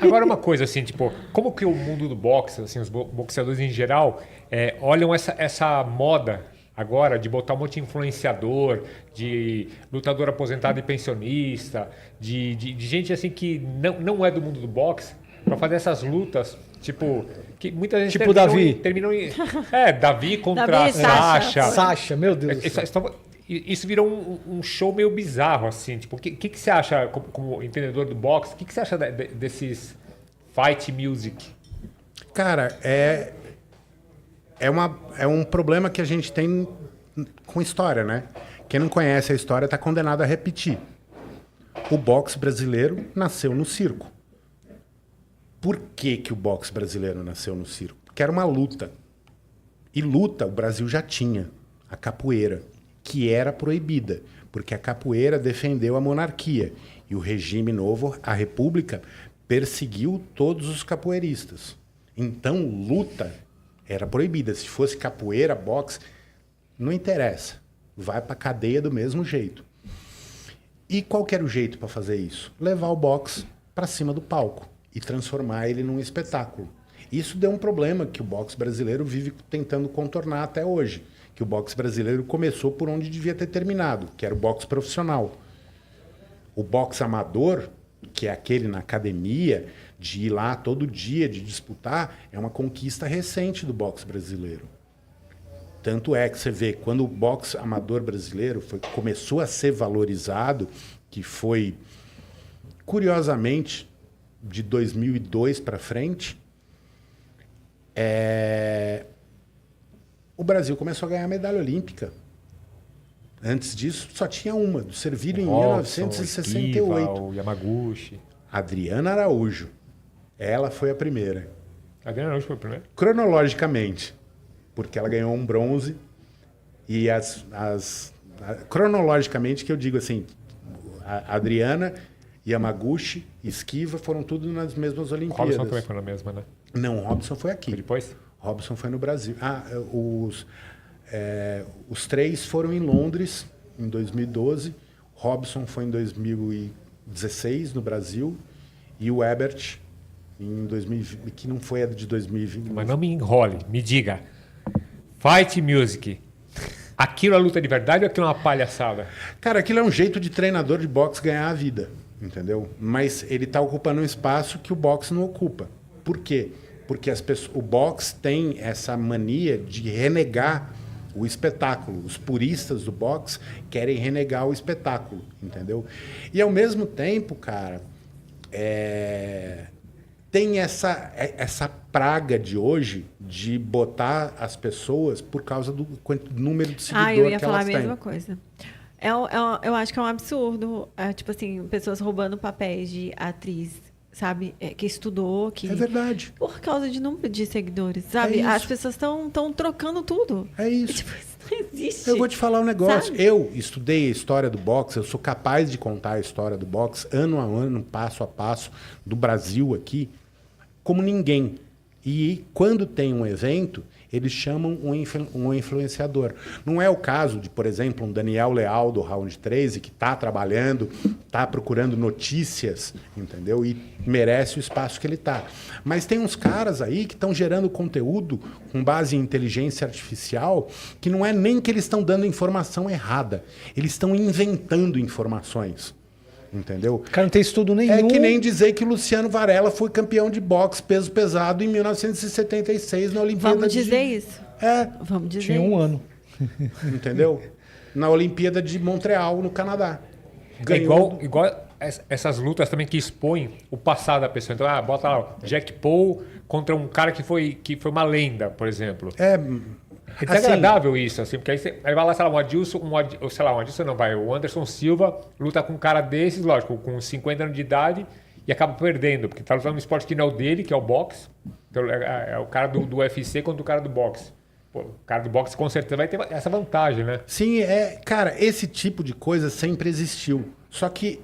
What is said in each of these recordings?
Agora uma coisa assim, tipo, como que o mundo do boxe, assim, os boxeadores em geral, olham essa moda agora de botar um monte de influenciador, de lutador aposentado e pensionista, de gente assim que não é do mundo do boxe, para fazer essas lutas, tipo, que muitas vezes Tipo Davi. terminam em, Davi contra Davi, Sasha. Sasha, meu Deus do céu. Isso virou um show meio bizarro, assim. Tipo, o que você acha, como entendedor do boxe, o que você acha desses fight music? Cara, é um problema que a gente tem com história, né? Quem não conhece a história está condenado a repetir. O boxe brasileiro nasceu no circo. Por que o boxe brasileiro nasceu no circo? Porque era uma luta. E luta o Brasil já tinha. A capoeira, que era proibida, porque a capoeira defendeu a monarquia. E o regime novo, a república, perseguiu todos os capoeiristas. Então, luta era proibida. Se fosse capoeira, boxe, não interessa. Vai para cadeia do mesmo jeito. E qual que era o jeito para fazer isso? Levar o boxe para cima do palco e transformar ele num espetáculo. Isso deu um problema que o boxe brasileiro vive tentando contornar até hoje. Que o boxe brasileiro começou por onde devia ter terminado, que era o boxe profissional. O boxe amador, que é aquele na academia, de ir lá todo dia, de disputar, é uma conquista recente do boxe brasileiro. Tanto é que você vê, quando o boxe amador brasileiro começou a ser valorizado, que foi, curiosamente, de 2002 para frente, o Brasil começou a ganhar medalha olímpica. Antes disso, só tinha uma, do Servilho em 1968. O Yamaguchi. Adriana Araújo. Ela foi a primeira. Adriana Araújo foi a primeira? Cronologicamente, porque ela ganhou um bronze. E cronologicamente, que eu digo assim, a Adriana, Yamaguchi, Esquiva foram tudo nas mesmas Olimpíadas. Robson também foi na mesma, né? Não, o Robson foi aqui. Foi depois? Robson foi no Brasil. Os três foram em Londres, em 2012. Robson foi em 2016, no Brasil. E o Ebert, em 2020, que não foi a de 2020. Mas não me enrole, me diga. Fight music. Aquilo é luta de verdade ou aquilo é uma palhaçada? Cara, aquilo é um jeito de treinador de boxe ganhar a vida, entendeu? Mas ele está ocupando um espaço que o boxe não ocupa. Por quê? Porque o boxe tem essa mania de renegar o espetáculo. Os puristas do boxe querem renegar o espetáculo, entendeu? E, ao mesmo tempo, cara, tem essa praga de hoje de botar as pessoas por causa do número de seguidores que elas têm. Eu ia falar a mesma coisa. Eu acho que é um absurdo, tipo assim, pessoas roubando papéis de atriz, sabe? Que estudou, que... É verdade. Por causa de número de seguidores, sabe? As pessoas estão trocando tudo. É isso. Tipo, isso não existe. Eu vou te falar um negócio. Sabe? Eu estudei a história do boxe, eu sou capaz de contar a história do boxe ano a ano, passo a passo, do Brasil aqui, como ninguém. E quando tem um evento, eles chamam um influenciador. Não é o caso de, por exemplo, um Daniel Leal do Round 13, que está trabalhando, está procurando notícias, entendeu? E merece o espaço que ele está. Mas tem uns caras aí que estão gerando conteúdo com base em inteligência artificial, que não é nem que eles estão dando informação errada, eles estão inventando informações. Entendeu? O cara não tem estudo nenhum. É que nem dizer que o Luciano Varela foi campeão de boxe peso pesado em 1976 na Olimpíada. Vamos dizer isso. Vamos dizer Tinha um ano. Entendeu? Na Olimpíada de Montreal, no Canadá. Ganhou Igual essas lutas também que expõem o passado da pessoa. Então, bota lá, Jack Paul contra um cara que foi uma lenda, por exemplo. É desagradável isso, assim, porque aí vai lá, sei lá, o Anderson Silva luta com um cara desses, lógico, com 50 anos de idade e acaba perdendo, porque tá lutando um esporte que não é o dele, que é o boxe. Então, é o cara do UFC contra o cara do boxe. Pô, o cara do boxe com certeza vai ter essa vantagem, né? Sim, cara, esse tipo de coisa sempre existiu. Só que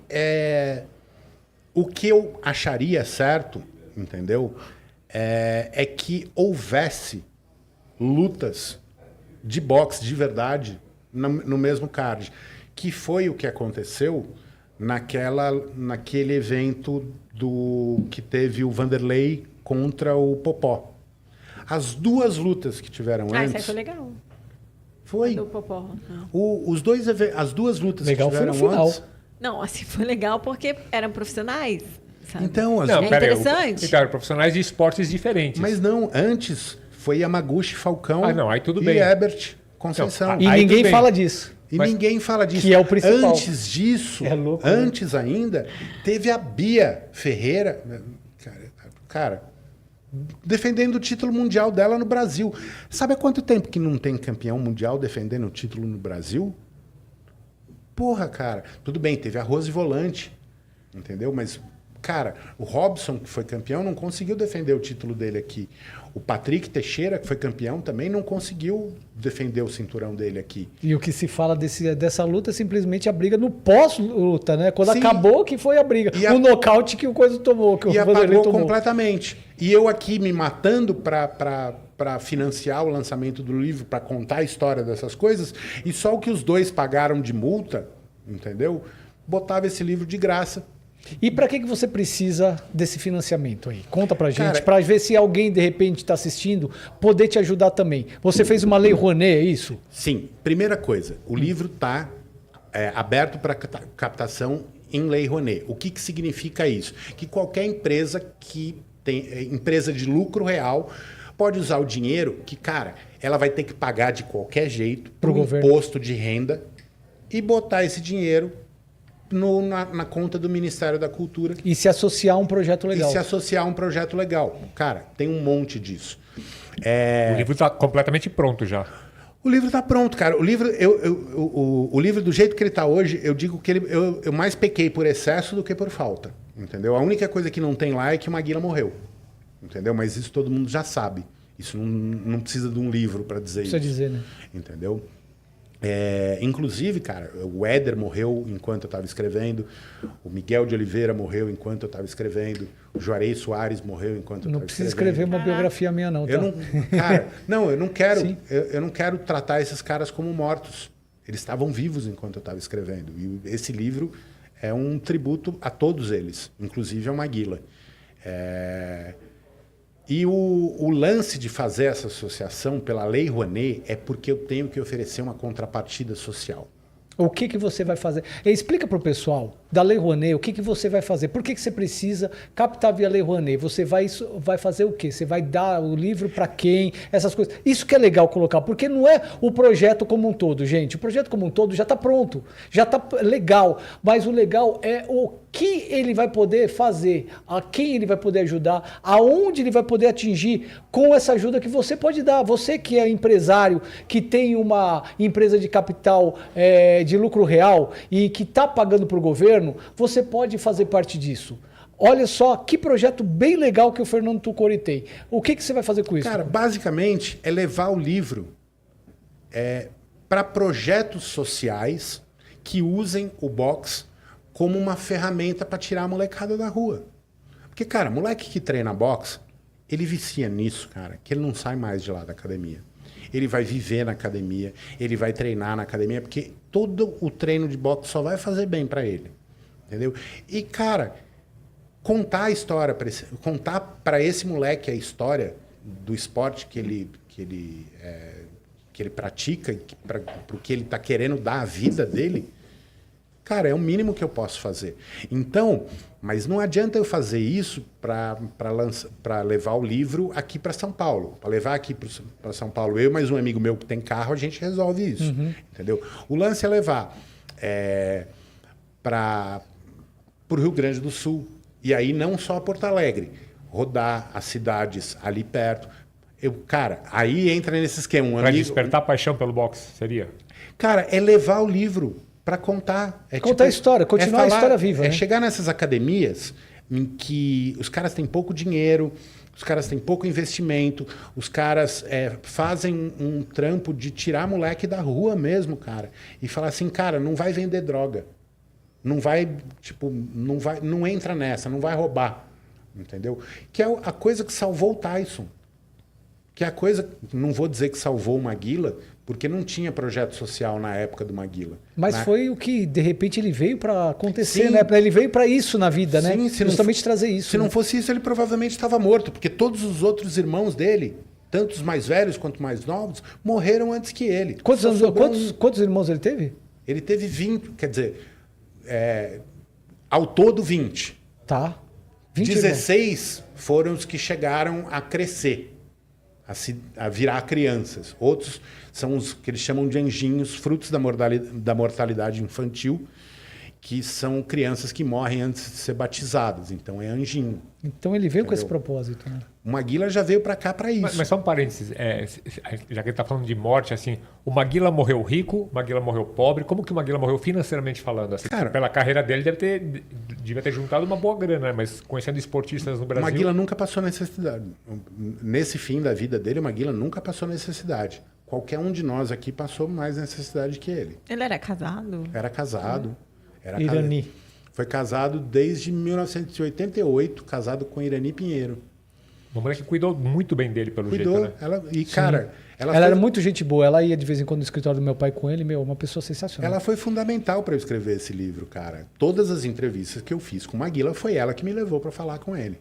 o que eu acharia certo, entendeu? É que houvesse lutas de boxe de verdade no mesmo card. Que foi o que aconteceu naquele evento que teve o Vanderlei contra o Popó. As duas lutas que tiveram antes... isso aí foi legal. Foi. Do Popó. As duas lutas legal que tiveram foi no final. antes... Não, assim, foi legal porque eram profissionais, sabe? Então, Não, É pera aí, interessante. Então, eram profissionais de esportes diferentes. mas não, antes foi Yamaguchi, Falcão aí tudo e bem. Herbert Conceição. Então, E Aí ninguém tudo bem. fala disso. E Mas- ninguém fala disso. Que é o principal. Antes disso, É louco, né? antes ainda, teve a Bia Ferreira, cara, defendendo o título mundial dela no Brasil. Sabe há quanto tempo que não tem campeão mundial defendendo o título no Brasil? Porra, cara. Tudo bem, teve a Rose Volante, entendeu? Mas, cara, o Robson, que foi campeão, não conseguiu defender o título dele aqui. O Patrick Teixeira, que foi campeão, também não conseguiu defender o cinturão dele aqui. E o que se fala dessa luta é simplesmente a briga no pós-luta, né? Quando Sim. acabou, que foi a briga. E O nocaute que o coisa tomou, que E o Vanderlei apagou tomou. completamente. E eu aqui me matando para financiar o lançamento do livro, para contar a história dessas coisas, e só o que os dois pagaram de multa, entendeu? Botava esse livro de graça. E para que você precisa desse financiamento aí? Conta pra gente, Cara, para ver se alguém de repente está assistindo, poder te ajudar também. Você fez uma lei Rouanet, é isso? Sim, primeira coisa, o livro está aberto para captação em Lei Rouanet. O que significa isso? Que qualquer empresa que tem empresa de lucro real pode usar o dinheiro que, cara, ela vai ter que pagar de qualquer jeito Pro pro governo. imposto de renda e botar esse dinheiro na conta do Ministério da Cultura E se associar a um projeto legal. e se associar a um projeto legal. Cara, tem um monte disso. O livro está completamente pronto já. O livro está pronto, cara. O livro, o livro, do jeito que ele está hoje, eu digo que eu mais pequei por excesso do que por falta. Entendeu? A única coisa que não tem lá é que o Maguila morreu. Entendeu? Mas isso todo mundo já sabe. Isso não precisa de um livro para dizer Precisa isso. dizer, né? Entendeu? Inclusive, cara, o Éder morreu enquanto eu estava escrevendo, o Miguel de Oliveira morreu enquanto eu estava escrevendo, o Juarez Soares morreu enquanto eu Não estava precisa escrevendo. escrever uma biografia minha, não, tá? Eu não, cara, eu não quero, Sim. eu não quero tratar esses caras como mortos. Eles estavam vivos enquanto eu estava escrevendo. E esse livro é um tributo a todos eles, inclusive ao Maguila. E o lance de fazer essa associação pela Lei Rouanet é porque eu tenho que oferecer uma contrapartida social. O que você vai fazer? Explica para o pessoal da Lei Rouanet o que você vai fazer. Por que você precisa captar via Lei Rouanet? Você vai fazer o quê? Você vai dar o livro para quem? Essas coisas. Isso que é legal colocar, porque não é o projeto como um todo, gente. O projeto como um todo já está pronto, já está legal. Mas o legal é o que ele vai poder fazer, a quem ele vai poder ajudar, aonde ele vai poder atingir com essa ajuda que você pode dar. Você que é empresário, que tem uma empresa de capital de lucro real e que está pagando para o governo, você pode fazer parte disso. Olha só que projeto bem legal que o Fernando Tucori tem. O que você vai fazer com isso? Cara, basicamente é levar o livro para projetos sociais que usem o boxe como uma ferramenta para tirar a molecada da rua. Porque, cara, moleque que treina boxe, ele vicia nisso, cara, que ele não sai mais de lá da academia. Ele vai viver na academia, ele vai treinar na academia, porque todo o treino de boxe só vai fazer bem para ele. Entendeu? E, cara, contar a história, contar para esse moleque a história do esporte que ele pratica, para o que ele está querendo dar à vida dele, cara, é o mínimo que eu posso fazer. Então, mas não adianta eu fazer isso para levar o livro aqui para São Paulo. Para levar aqui para São Paulo, eu mais um amigo meu que tem carro, a gente resolve isso. Entendeu? O lance é levar para o Rio Grande do Sul. E aí não só Porto Alegre. Rodar as cidades ali perto. Cara, aí entra nesse esquema. Para despertar paixão pelo boxe, seria? Cara, é levar o livro para contar. Contar a história, continuar a história viva. É né? chegar nessas academias em que os caras têm pouco dinheiro, os caras têm pouco investimento, os caras fazem um trampo de tirar moleque da rua mesmo, cara. E falar assim, cara, não vai vender droga. Não vai, não entra nessa, não vai roubar. Entendeu? Que é a coisa que salvou o Tyson. Que a coisa, não vou dizer que salvou o Maguila, porque não tinha projeto social na época do Maguila. Mas foi o que, de repente, ele veio para acontecer, Sim. né? Ele veio para isso na vida, Sim, né? Justamente trazer isso. Se não fosse isso, ele provavelmente estava morto, porque todos os outros irmãos dele, tanto os mais velhos quanto mais novos, morreram antes que ele. Quantos irmãos ele teve? Ele teve 20, quer dizer, ao todo 20. Tá. 20 16 foram os que chegaram a crescer, a virar crianças. Outros são os que eles chamam de anjinhos, frutos da mortalidade infantil, que são crianças que morrem antes de ser batizadas. Então é anjinho. Então ele veio com esse propósito, né? O Maguila já veio para cá para isso. Mas só um parênteses, já que ele está falando de morte, assim, o Maguila morreu rico, o Maguila morreu pobre. Como que o Maguila morreu financeiramente falando? Assim, Cara, pela carreira dele devia ter juntado uma boa grana, né? Mas conhecendo esportistas no O Brasil... Maguila nunca passou necessidade. Nesse fim da vida dele, o Maguila nunca passou necessidade. Qualquer um de nós aqui passou mais necessidade que ele. Ele era casado? Era casado. Era Irani. Foi casado desde 1988, casado com Irani Pinheiro. Uma mulher que cuidou muito bem dele, pelo jeito, né? Ela era muito gente boa. Ela ia de vez em quando no escritório do meu pai com ele, uma pessoa sensacional. Ela foi fundamental para eu escrever esse livro, cara. Todas as entrevistas que eu fiz com o Maguila foi ela que me levou para falar com ele.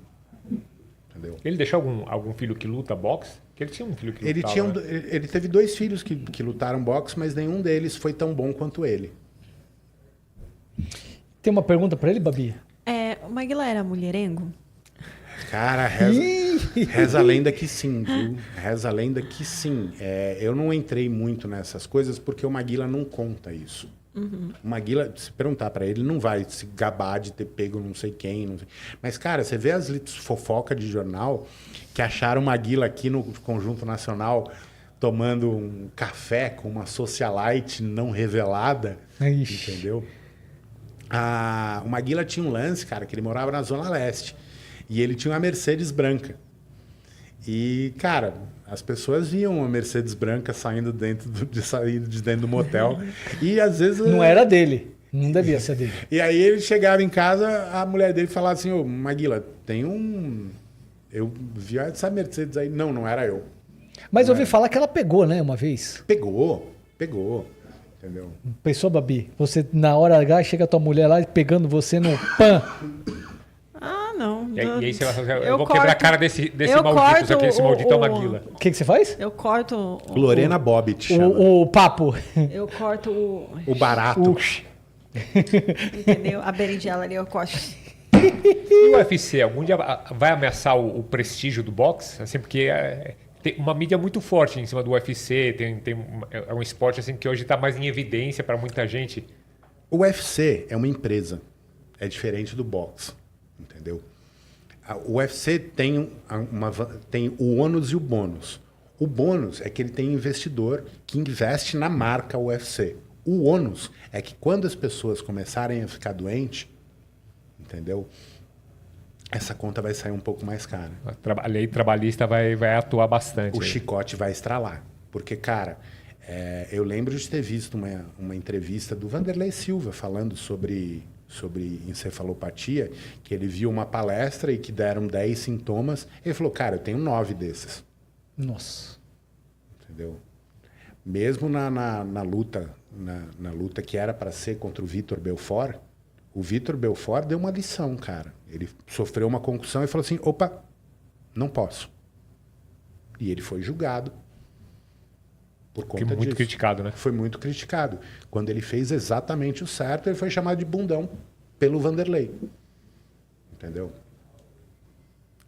Entendeu? Ele deixou algum filho que luta boxe? Porque ele tinha um filho que lutava, né? Ele teve 2 filhos que lutaram boxe, mas nenhum deles foi tão bom quanto ele. Tem uma pergunta para ele, Babi? O Maguila era mulherengo? Cara, reza a lenda que sim, viu? Reza a lenda que sim. Eu não entrei muito nessas coisas porque o Maguila não conta isso. Uhum. O Maguila, se perguntar pra ele, não vai se gabar de ter pego não sei quem. Não sei. Mas, cara, você vê as fofoca de jornal que acharam o Maguila aqui no Conjunto Nacional tomando um café com uma socialite não revelada. Ixi. Entendeu? O Maguila tinha um lance, cara, que ele morava na Zona Leste. E ele tinha uma Mercedes branca. E, cara, as pessoas viam uma Mercedes branca saindo de dentro do motel. E às vezes... Não era dele. Não devia ser dele. E aí ele chegava em casa, a mulher dele falava assim, ô, Maguila, tem um... Eu vi essa Mercedes aí. Não era eu. Mas eu ouvi falar que ela pegou, né, uma vez. Pegou. Entendeu? Pensou, Babi? Você, na hora H, chega a tua mulher lá pegando você no pan. Não. E aí você vai fazer, eu vou quebrar a cara desse maldito, aqui, esse maldito Maguila. O que você faz? Eu corto... Lorena Bobbitt chama. O papo. Eu corto o barato. Entendeu? A berinjela ali eu corto. E o UFC, algum dia vai ameaçar o prestígio do boxe? Assim, porque tem uma mídia muito forte em cima do UFC, é um esporte assim, que hoje está mais em evidência para muita gente. O UFC é uma empresa. É diferente do boxe. Entendeu? O UFC tem o ônus e o bônus. O bônus é que ele tem investidor que investe na marca UFC. O ônus é que quando as pessoas começarem a ficar doentes, entendeu? Essa conta vai sair um pouco mais cara. A lei trabalhista vai atuar bastante. O chicote vai estralar. Porque, cara, eu lembro de ter visto uma entrevista do Vanderlei Silva falando sobre encefalopatia, que ele viu uma palestra e que deram 10 sintomas. Ele falou, cara, eu tenho 9 desses. Nossa. Entendeu? Mesmo na luta que era para ser contra o Vitor Belfort, o Vitor Belfort deu uma lição, cara. Ele sofreu uma concussão e falou assim, opa, não posso. E ele foi julgado por conta disso. Muito criticado, né? Foi muito criticado. Quando ele fez exatamente o certo, ele foi chamado de bundão pelo Vanderlei. Entendeu?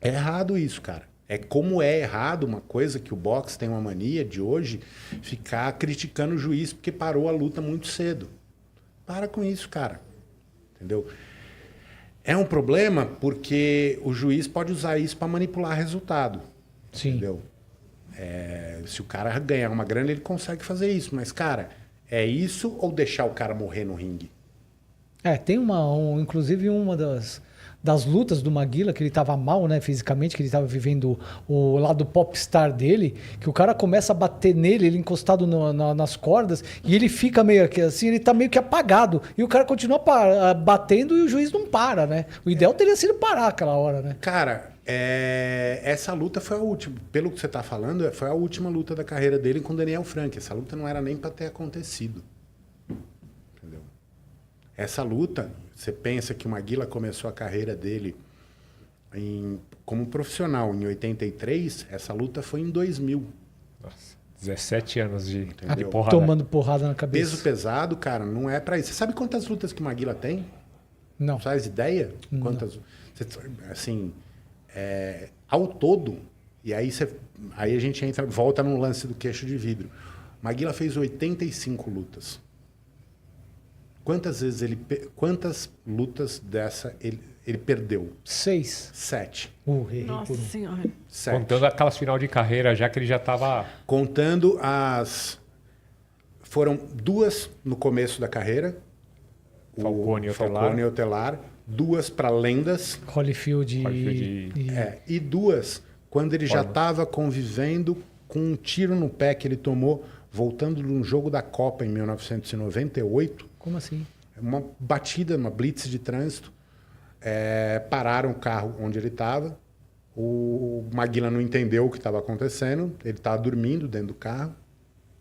É errado isso, cara. É como é errado uma coisa que o boxe tem uma mania de hoje ficar criticando o juiz porque parou a luta muito cedo. Para com isso, cara. Entendeu? É um problema porque o juiz pode usar isso para manipular resultado. Sim. Entendeu? Se o cara ganhar uma grana, ele consegue fazer isso. Mas, cara, é isso ou deixar o cara morrer no ringue? Tem inclusive uma das lutas do Maguila, que ele estava mal, né, fisicamente, que ele estava vivendo o lado popstar dele, que o cara começa a bater nele, ele encostado nas cordas, e ele fica meio que assim, ele tá meio que apagado. E o cara continua batendo e o juiz não para, né? O ideal teria sido parar aquela hora, né? Cara, Essa luta foi a última. Pelo que você está falando, foi a última luta da carreira dele com o Daniel Frank. Essa luta não era nem para ter acontecido. Entendeu? Essa luta, você pensa que o Maguila começou a carreira dele como profissional em 83, essa luta foi em 2000. Nossa, 17 anos de Entendeu? porrada. Tomando porrada na cabeça. Peso pesado, cara, não é para isso. Você sabe quantas lutas que o Maguila tem? Não. Faz ideia? Não. Quantas? Assim, ao todo, e aí, aí a gente volta no lance do queixo de vidro. Maguila fez 85 lutas. Quantas lutas dessa ele perdeu? 6. 7. Errei Nossa por um. Senhora. 7. Contando aquelas final de carreira, já que ele já estava... Contando foram 2 no começo da carreira. Falcone e Otelar. 2 para lendas. Holyfield E 2 quando ele já estava convivendo com um tiro no pé que ele tomou voltando de um jogo da Copa em 1998. Como assim? Uma batida, uma blitz de trânsito. Pararam o carro onde ele estava. O Maguila não entendeu o que estava acontecendo. Ele estava dormindo dentro do carro.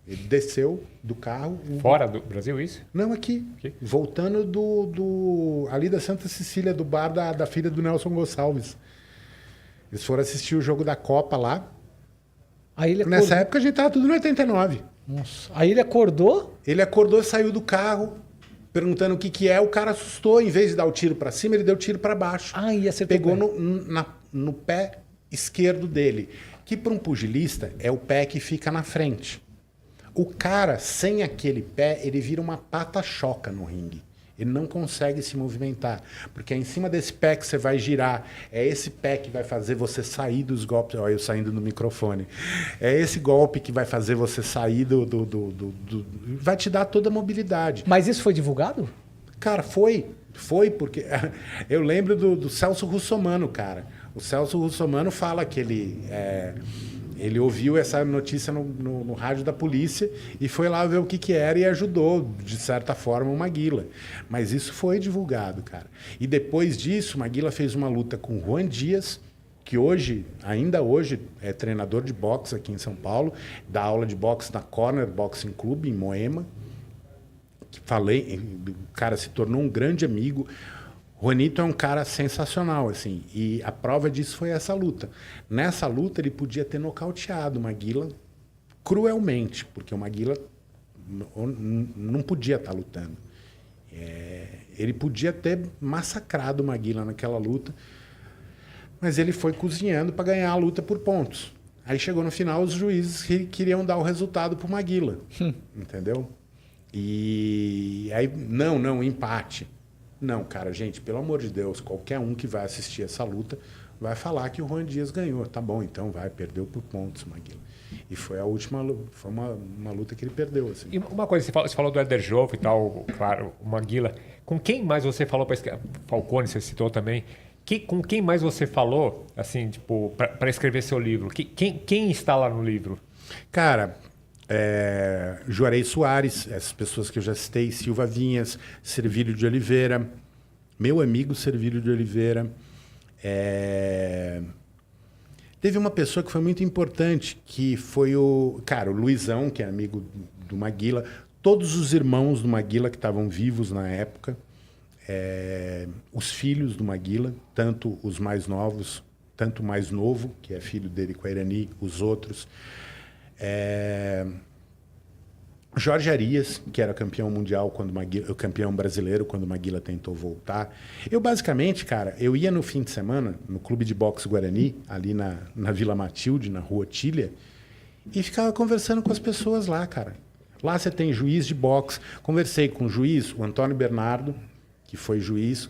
Ele desceu do carro. Fora do Brasil, isso? Não, aqui. Voltando ali da Santa Cecília, do bar da filha do Nelson Gonçalves. Eles foram assistir o jogo da Copa lá. Aí ele Nessa época a gente estava tudo no 89. Nossa. Aí ele acordou? Ele acordou, saiu do carro, perguntando o que é. O cara assustou. Em vez de dar o tiro para cima, ele deu o tiro para baixo. E acertou. Pegou no pé esquerdo dele. Que para um pugilista é o pé que fica na frente. O cara, sem aquele pé, ele vira uma pata-choca no ringue. Ele não consegue se movimentar. Porque é em cima desse pé que você vai girar. É esse pé que vai fazer você sair dos golpes. Olha, eu saindo do microfone. É esse golpe que vai fazer você sair vai te dar toda a mobilidade. Mas isso foi divulgado? Cara, foi. Foi porque... Eu lembro do Celso Russomano, cara. O Celso Russomano fala que ele ouviu essa notícia no rádio da polícia e foi lá ver o que era e ajudou, de certa forma, o Maguila. Mas isso foi divulgado, cara. E depois disso, o Maguila fez uma luta com o Juan Dias, que ainda hoje, é treinador de boxe aqui em São Paulo, dá aula de boxe na Corner Boxing Club, em Moema. O cara se tornou um grande amigo. Juanito é um cara sensacional, assim, e a prova disso foi essa luta. Nessa luta, ele podia ter nocauteado o Maguila cruelmente, porque o Maguila não podia estar lutando. Ele podia ter massacrado o Maguila naquela luta, mas ele foi cozinhando para ganhar a luta por pontos. Aí chegou no final, os juízes queriam dar o resultado para o Maguila, entendeu? E aí, empate. Não, cara, gente, pelo amor de Deus, qualquer um que vai assistir essa luta vai falar que o Juan Dias ganhou. Tá bom, então perdeu por pontos, Maguila. E foi a última, foi uma luta que ele perdeu. Assim. E uma coisa, você falou do Éder Joffre e tal, claro, o Maguila. Com quem mais você falou, Falcone, você citou também, com quem mais você falou, assim, tipo, para escrever seu livro? Quem está lá no livro? Cara... Juarez Soares, essas pessoas que eu já citei, Silva Vinhas, Servílio de Oliveira, meu amigo Servílio de Oliveira. Teve uma pessoa que foi muito importante, que foi o Luizão, que é amigo do Maguila, todos os irmãos do Maguila que estavam vivos na época, os filhos do Maguila, tanto os mais novos, tanto o mais novo, que é filho dele com a Irani, os outros. Jorge Arias, que era campeão mundial, campeão brasileiro, quando o Maguila tentou voltar. Eu, basicamente, cara, eu ia no fim de semana, no Clube de Boxe Guarani, ali na Vila Matilde, na Rua Tília, e ficava conversando com as pessoas lá, cara. Lá você tem juiz de boxe. Conversei com o juiz, o Antônio Bernardo, que foi juiz.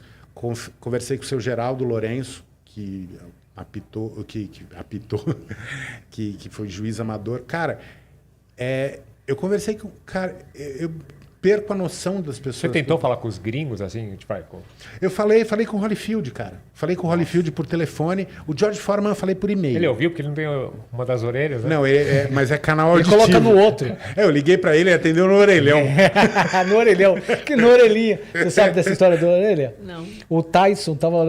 Conversei com o seu Geraldo Lourenço, que apitou, que foi juiz amador. Cara, eu conversei com... Cara, perco a noção das pessoas. Você tentou falar com os gringos, assim? Tipo, Eu falei com o Holyfield, cara. Falei com o Holyfield por telefone. O George Foreman eu falei por e-mail. Ele ouviu porque ele não tem uma das orelhas, né? Não, mas é canal Ele auditivo. coloca no outro. Eu liguei pra ele e atendeu no orelhão. No orelhão. Que no orelhinha. Você sabe dessa história da orelha? Não. O Tyson tava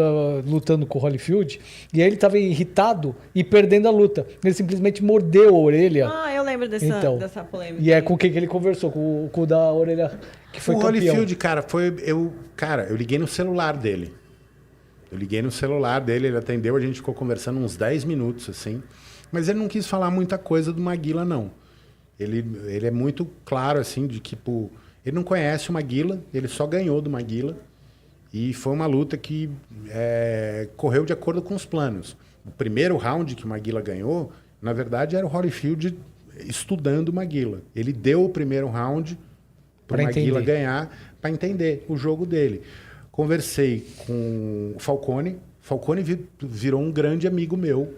lutando com o Holyfield e aí ele tava irritado e perdendo a luta. Ele simplesmente mordeu a orelha. Ah, eu lembro dessa polêmica. E é com quem que ele conversou? Com o da orelha que foi O campeão. Holyfield, cara, eu liguei no celular dele. Ele atendeu, a gente ficou conversando uns 10 minutos, assim. Mas ele não quis falar muita coisa do Maguila, não. Ele é muito claro, assim, de que, tipo, ele não conhece o Maguila, ele só ganhou do Maguila. E foi uma luta que correu de acordo com os planos. O primeiro round que o Maguila ganhou, na verdade, era o Holyfield estudando o Maguila. Ele deu o primeiro round para o Maguila ganhar, para entender o jogo dele. Conversei com o Falcone. Falcone virou um grande amigo meu.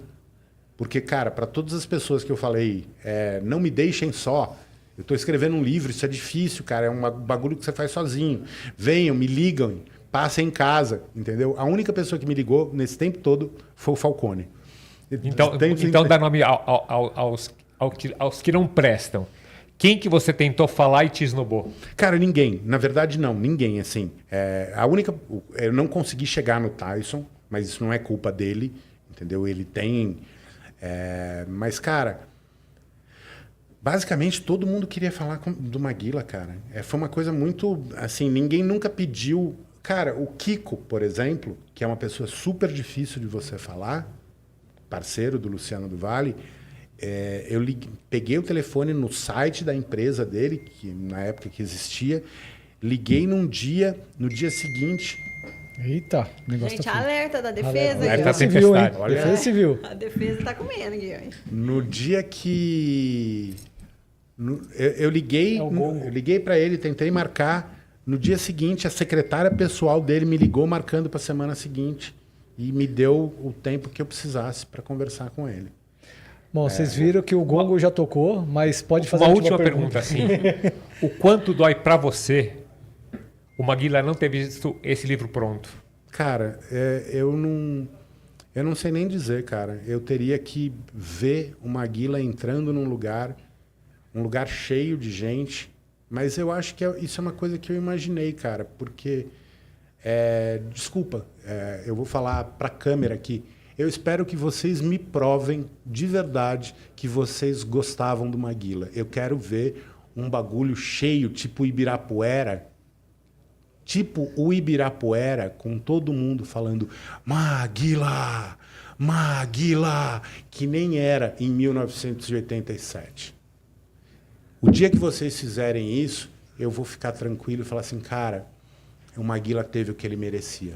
Porque, cara, para todas as pessoas que eu falei, não me deixem só. Eu estou escrevendo um livro, isso é difícil, cara. É um bagulho que você faz sozinho. Venham, me ligam, passem em casa, entendeu? A única pessoa que me ligou nesse tempo todo foi o Falcone. Então dá nome aos que não prestam. Quem que você tentou falar e te esnobou? Cara, ninguém. Na verdade, não. Ninguém, assim. Eu não consegui chegar no Tyson, mas isso não é culpa dele, entendeu? Ele tem... mas, cara... Basicamente, todo mundo queria falar do Maguila, cara. Foi uma coisa muito... Assim, ninguém nunca pediu... Cara, o Kiko, por exemplo, que é uma pessoa super difícil de você falar, parceiro do Luciano do Vale... eu peguei o telefone no site da empresa dele, que na época que existia, liguei no dia seguinte... Eita, o negócio Gente, tá feio. alerta da defesa. Alerta Aqui, Civil, hein? tempestade. Defesa civil. a defesa tá comendo aqui, ó. No dia que... Eu liguei para ele, tentei marcar. No dia seguinte, a secretária pessoal dele me ligou marcando para a semana seguinte e me deu o tempo que eu precisasse para conversar com ele. Bom, vocês viram que o gongo já tocou, mas pode fazer Uma a última pergunta, assim. O quanto dói para você o Maguila não ter visto esse livro pronto? Cara, eu não sei nem dizer, cara. Eu teria que ver o Maguila entrando num lugar, um lugar cheio de gente. Mas eu acho que isso é uma coisa que eu imaginei, cara. Porque, desculpa, eu vou falar para a câmera aqui. Eu espero que vocês me provem de verdade que vocês gostavam do Maguila. Eu quero ver um bagulho cheio, tipo Ibirapuera. Tipo o Ibirapuera, com todo mundo falando Maguila, Maguila, que nem era em 1987. O dia que vocês fizerem isso, eu vou ficar tranquilo e falar assim, cara, o Maguila teve o que ele merecia.